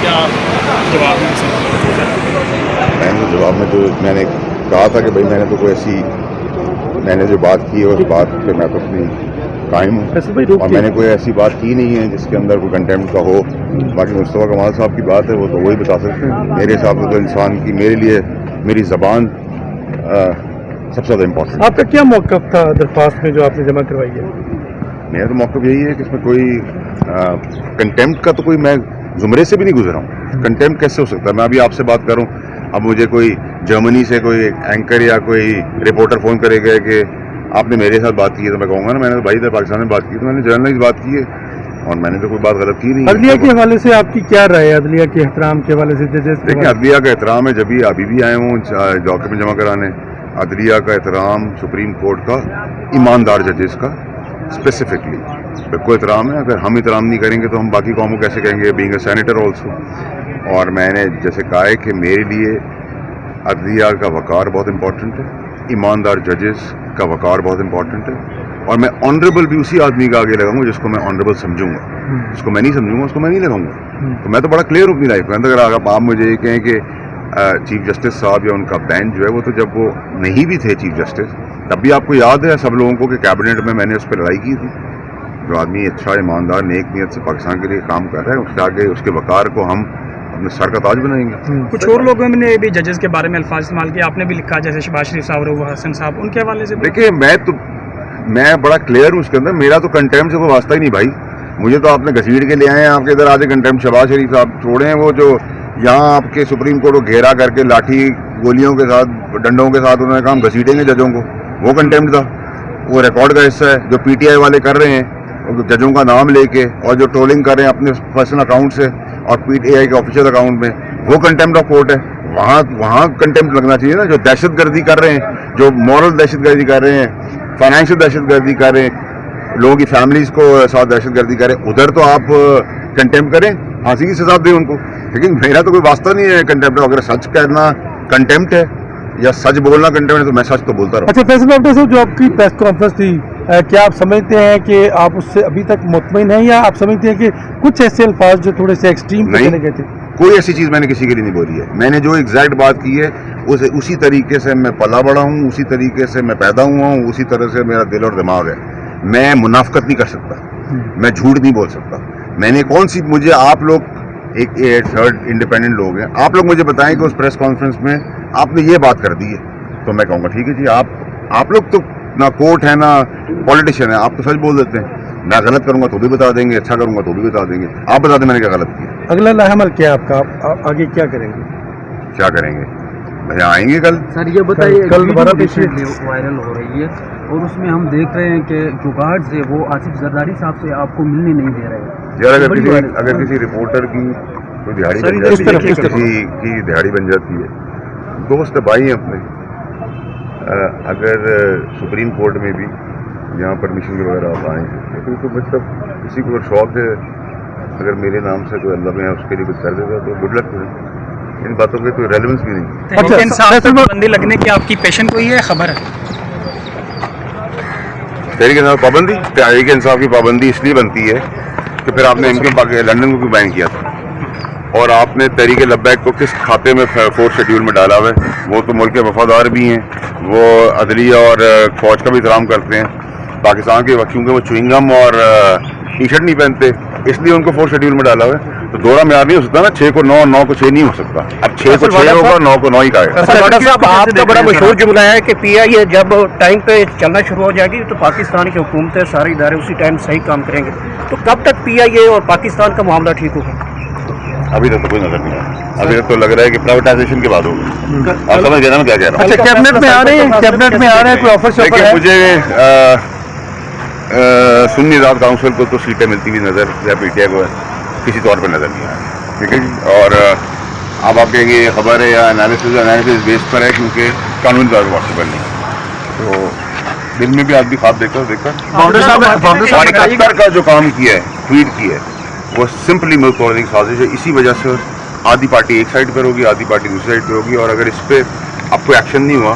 کیا جواب میں نے جواب میں تو میں نے کہا تھا کہ بھائی میں نے تو کوئی ایسی میں نے جو بات کی ہے اس بات پہ میں تو اپنی قائم ہوں اور میں نے کوئی ایسی بات کی نہیں ہے جس کے اندر کوئی کنٹینٹ کا ہو. باقی مصطفیٰ کمال صاحب کی بات ہے وہ تو وہی بتا سکتے ہیں. میرے حساب سے تو انسان کی میرے لیے میری زبان سب سے زیادہ امپورٹنٹ. آپ کا کیا موقف تھا درخواست میں جو آپ نے جمع کروائی ہے؟ میرا تو موقف یہی ہے کہ اس میں کوئی کنٹیمپٹ کا تو کوئی میں زمرے سے بھی نہیں گزرا ہوں. کنٹیمپٹ کیسے ہو سکتا ہے؟ میں ابھی آپ سے بات کروں, اب مجھے کوئی جرمنی سے کوئی اینکر یا کوئی رپورٹر فون کرے گا کہ آپ نے میرے ساتھ بات کی ہے, تو میں کہوں گا نا میں نے بھائی پاکستان میں بات کی, تو میں نے جرنلائز بات کی ہے اور میں نے تو کوئی بات غلط کی نہیں. عدلیہ کے حوالے سے آپ کی کیا رائے ہے؟ عدلیہ کے احترام کے حوالے سے ججز؟ دیکھیں, عدلیہ کا احترام ہے. جب ابھی بھی آئے ہوں ڈاکیومنٹ جمع کرانے, عدلیہ کا احترام سپریم کورٹ کا ایماندار ججز کا اسپیسیفکلی بالکل احترام ہے. اگر ہم احترام نہیں کریں گے تو ہم باقی قوموں کیسے کہیں گے, بینگ اے سینیٹر آلسو. اور میں نے جیسے کہا ہے کہ میرے لیے عدلیہ کا وقار بہت امپورٹنٹ ہے, ایماندار ججز کا وقار بہت امپورٹنٹ ہے, اور میں آنریبل بھی اسی آدمی کا آگے لگاؤں گا جس کو میں آنریبل سمجھوں گا. جس کو میں نہیں سمجھوں گا اس کو میں نہیں لگاؤں گا. تو میں تو بڑا کلیئر ہوں اپنی لائف میں. اگر آپ مجھے یہ کہیں کہ چیف جسٹس صاحب یا ان کا بینچ جو ہے وہ تو جب وہ نہیں بھی تھے چیف جسٹس تب بھی آپ کو یاد ہے سب لوگوں کو کہ کیبنٹ میں نے اس پہ لڑائی کی تھی. جو آدمی اچھا ایماندار نیک نیت سے پاکستان کے لیے کام کر رہا ہے اس کے آگے اس کے وقار کو ہم اپنے سر کا تاج بنائیں گے. کچھ اور لوگوں نے بھی ججز کے بارے میں الفاظ استعمال کیا, آپ نے بھی لکھا جیسے شہباز شریف صاحب, رؤوف حسن صاحب, ان کے حوالے سے؟ دیکھیے میں بڑا کلیئر ہوں اس کے اندر. میرا تو کنٹیمپٹ سے کوئی واسطہ ہی نہیں بھائی. مجھے تو آپ نے گھسیٹ کے لے آئے ہیں, آپ کے ادھر آج کنٹیمپٹ. شہباز شریف صاحب چھوڑے ہیں, وہ جو یہاں آپ کے سپریم کورٹ کو گھیرا کر کے لاٹھی گولیوں کے ساتھ ڈنڈوں کے ساتھ انہوں نے کہا ہم گھسیٹیں گے ججوں کو, وہ کنٹیمپٹ تھا. وہ ریکارڈ کا حصہ ہے جو پی ٹی آئی والے کر رہے ہیں ججوں کا نام لے کے, اور جو ٹرولنگ کر رہے ہیں اپنے پرسنل اکاؤنٹ سے اور پی ٹی آئی کے آفیشیل اکاؤنٹ میں, وہ کنٹیمپٹ آف کورٹ ہے. وہاں کنٹیمپٹ لگنا چاہیے نا. جو دہشت گردی کر رہے ہیں, جو مورل دہشت گردی کر رہے ہیں, فائنینشیل دہشت گردی کر رہے ہیں, لوگوں کی فیملیز کو ساتھ دہشت گردی کر رہے ہیں, ادھر تو آپ کنٹیمپٹ کریں, پھانسی کی سزا دیں ان کو. لیکن میرا تو کوئی واسطہ نہیں ہے کنٹیمپٹ. اگر سچ کہنا کنٹیمپٹ ہے یا سچ بولنا کنٹیمپٹ ہے تو میں سچ تو بولتا رہا. اچھا فیصل ڈاکٹر صاحب, جو آپ کی پریس کانفرنس تھی, کیا آپ سمجھتے ہیں کہ آپ اس سے ابھی تک مطمئن ہیں, یا آپ سمجھتے ہیں کہ کچھ ایسے الفاظ جو تھوڑے سے ایکسٹریم چلے گئے تھے؟ کوئی ایسی چیز میں نے کسی کے لیے نہیں بولی ہے. میں نے جو ایگزیکٹ بات کی ہے اسی طریقے سے میں پلا بڑا ہوں, اسی طریقے سے میں پیدا ہوا ہوں, اسی طرح سے میرا دل اور دماغ ہے. میں منافقت نہیں کر سکتا, میں جھوٹ نہیں بول سکتا. میں نے کون سی, مجھے آپ لوگ ایک تھرڈ انڈیپینڈنٹ لوگ ہیں, آپ لوگ مجھے بتائیں کہ اس پریس کانفرنس میں آپ نے یہ بات کر دی ہے, تو میں کہوں گا ٹھیک ہے جی, آپ لوگ تو نہ کورٹ ہے نہ پولیٹیشین ہے, آپ تو سچ بول دیتے ہیں. میں غلط کروں گا تو بھی بتا دیں گے, اچھا کروں گا تو بھی بتا دیں گے. آپ بتا دیں میں نے کیا غلط کیا. اگلا لاحمل کیا ہے آپ کا؟ آپ آگے کیا کریں گے؟ کیا کریں گے بھائی, آئیں گے کل. سر یہ بتائیے, کل دوبارہ وائرل ہو رہی ہے اور اس میں ہم دیکھ رہے ہیں کہ جو گارڈز ہے وہ آصف زرداری صاحب سے آپ کو ملنے نہیں دے رہے ہیں. یار اگر کسی رپورٹر کی کوئی دہاڑی بن جاتی ہے, کسی کی دہاڑی بن جاتی ہے, دوست بھائی ہیں اپنے, اگر سپریم کورٹ میں بھی یہاں پرمیشن کے وغیرہ آپ آئیں گے تو مطلب کسی کو شوق ہے اگر میرے نام سے کوئی اللہ میں اس کے لیے کچھ کر دے گا تو گڈ لک. ان باتوں کی کوئی ریلیونس بھی نہیں. تحریک انصاف پر پابندی لگنے کی آپ کی پیشن کوئی ہے خبر ہے؟ تحریک انصاف پابندی, تحریک انصاف کی پابندی اس لیے بنتی ہے کہ پھر آپ نے ان کے لندن کو کیوں بین کیا تھا, اور آپ نے تحریک لبیک کو کس کھاتے میں 4 شیڈیول میں ڈالا ہوا ہے. وہ تو ملک کے وفادار بھی ہیں, وہ عدلیہ اور فوج کا بھی احترام کرتے ہیں. پاکستان کے کیونکہ وہ چوئنگم اور ٹی شرٹ نہیں پہنتے اس لیے ان کو 4 شیڈیول میں ڈالا ہوا ہے. تو دوہرا معیار نہیں ہو سکتا نا, 6 کو 9 9 کو 6 نہیں ہو سکتا. اب 6 کو 6 ہوگا, 9 کو 9 ہی کا ہے. ڈاکٹر صاحب آپ کا بڑا مشہور جملہ ہے کہ پی آئی اے جب ٹائم پہ چلنا شروع ہو جائے گی تو پاکستان کی حکومتیں سارے ادارے اسی ٹائم صحیح کام کریں گے. تو کب تک پی آئی اے اور پاکستان کا معاملہ ٹھیک ہوگا؟ ابھی تک تو کوئی نظر نہیں آیا. ابھی تک تو لگ رہا ہے کہ پرائیویٹائزیشن کے بعد ہوگا. آپ سمجھ گئے نا میں کیا کہہ رہا ہوں. اچھا کیبنٹ میں آ رہے ہیں, کیبنٹ میں آ رہے ہیں, کوئی آفر شافر دیکھیں ہے؟ مجھے سنی آزاد کاؤنسل کو تو سیٹیں ملتی ہوئی نظر یا پی ٹی آئی کو کسی طور پہ نظر نہیں آ رہی. ٹھیک ہے جی, اور اب آپ کہیں گے یہ خبر ہے یا انالیسس بیس پر ہے کیونکہ قانونی طور پر پاسبل نہیں. تو دل میں بھی آدمی خواب دیکھتا قطر کا جو کام کیا ہے, ٹویٹ کیا ہے, وہ سمپلی ملک توڑنے کی سازش ہے. اسی وجہ سے آدھی پارٹی ایک سائڈ پر ہوگی, آدھی پارٹی دوسری سائڈ پہ ہوگی, اور اگر اس پہ اب کوئی ایکشن نہیں ہوا